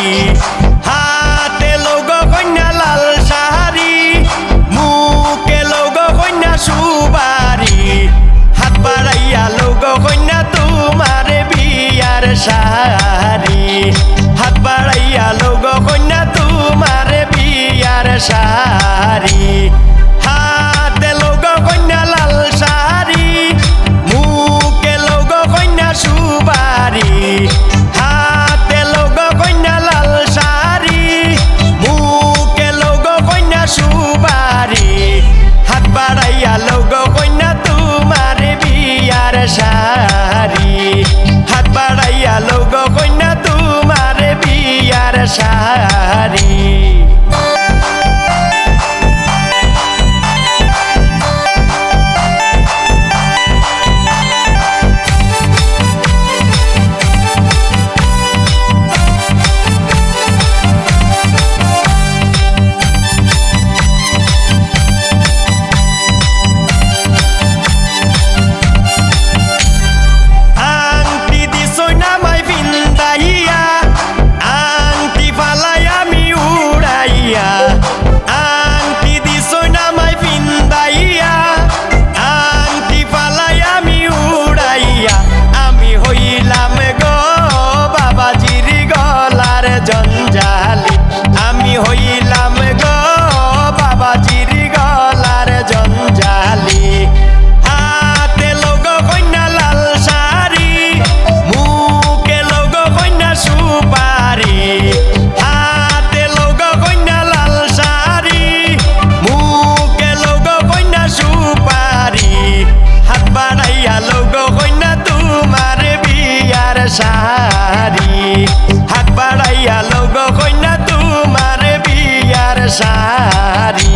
শাড়ি হাতে লৌগো কন্যা লাল শাড়ি মুখে লৌগো কন্যা সুবারি হাত বাড়াইয়া লৌগো কন্যা তোমার বিয়ার শাড়ি হাত বাড়াইয়া লৌগো কন্যা তোমার বিয়ার শাড়ি হাতে লৌগো কন্যা লাল শাড়ি মুখে লৌগো কন্যা সুবারি হাতে লৌগো কন্যা লাল শাড়ি মুখে লৌগো কন্যা সুবারি হাত বাড়াইয়া লৌগো কন্যা তোমার বিয়ার শাড়ি হাত বাড়াইয়া লৌগো কন্যা তোমার বিয়ার শাড়ি জঞ্জালি আমি হইলাম গো বাবাজির গলার জঞ্জালি হাতে লৌগো কন্যা লাল শাড়ি মুখে লৌগো কন্যা সুপারি হাতে লৌগো কন্যা লাল শাড়ি মুখে লৌগো কন্যা সুপারি হাত বাড়াইয়া লৌগো কন্যা তোমার বিয়ার শাড়ি হাত বাড়াইয়া লৌগো কন্যা তোমার বিয়ার শাড়ি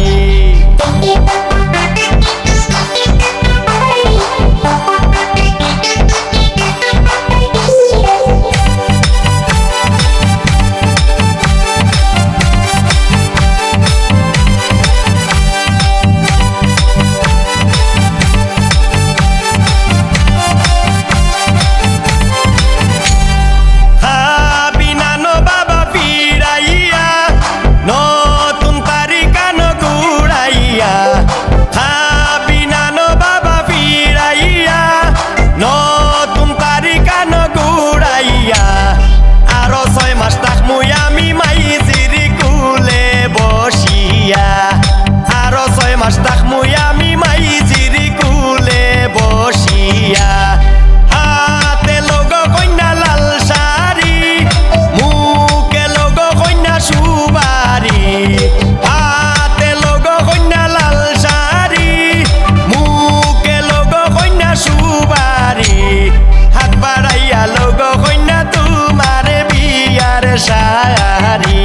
শাড়ি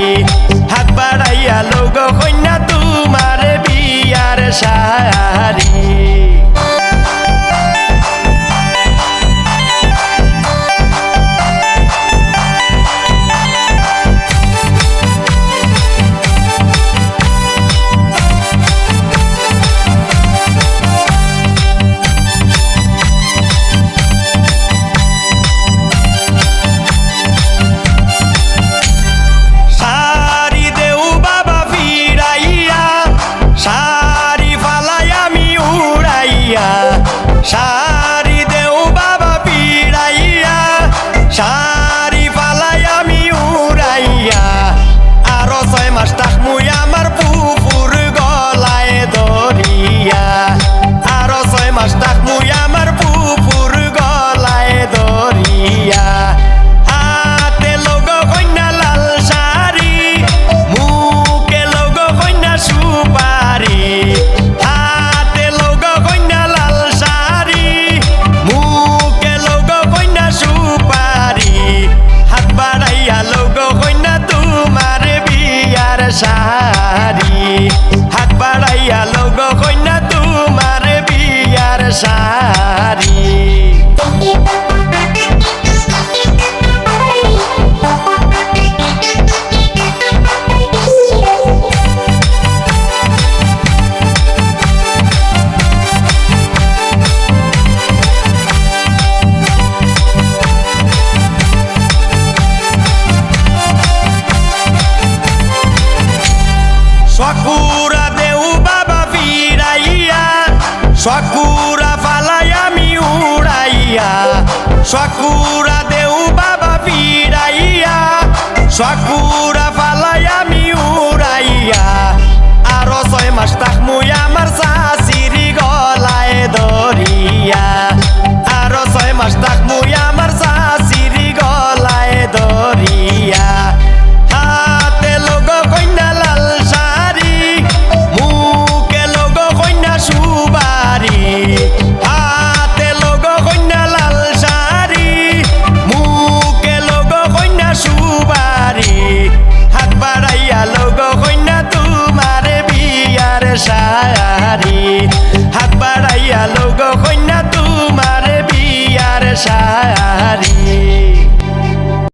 হাত বাড়াইয়া লৌগো কন্যা তোমার বিয়ার শাড়ি শাড়ি দেও বাবা পিড়াইয়া শাড়ি ফালাই আমি উড়াইয়া আরো 6 মাস থাকমুই আমার পুপুর গলায় ধরিয়া আরো 6 মাস থাকমুই আমার পুপুর গলায় ধরিয়া হাতে লৌগো কন্যা লাল শাড়ি মুখে লৌগো কন্যা সুপারি হাতে লৌগো কন্যা লাল শাড়ি মুখে লৌগো কন্যা সুপারি হাত বাড়াইয়া লৌগো কন্যা তোমার বিয়ার শাড়ি হাত বাড়াইয়া লৌগো কন্যা তোমার বিয়ার শাড়ি পুরা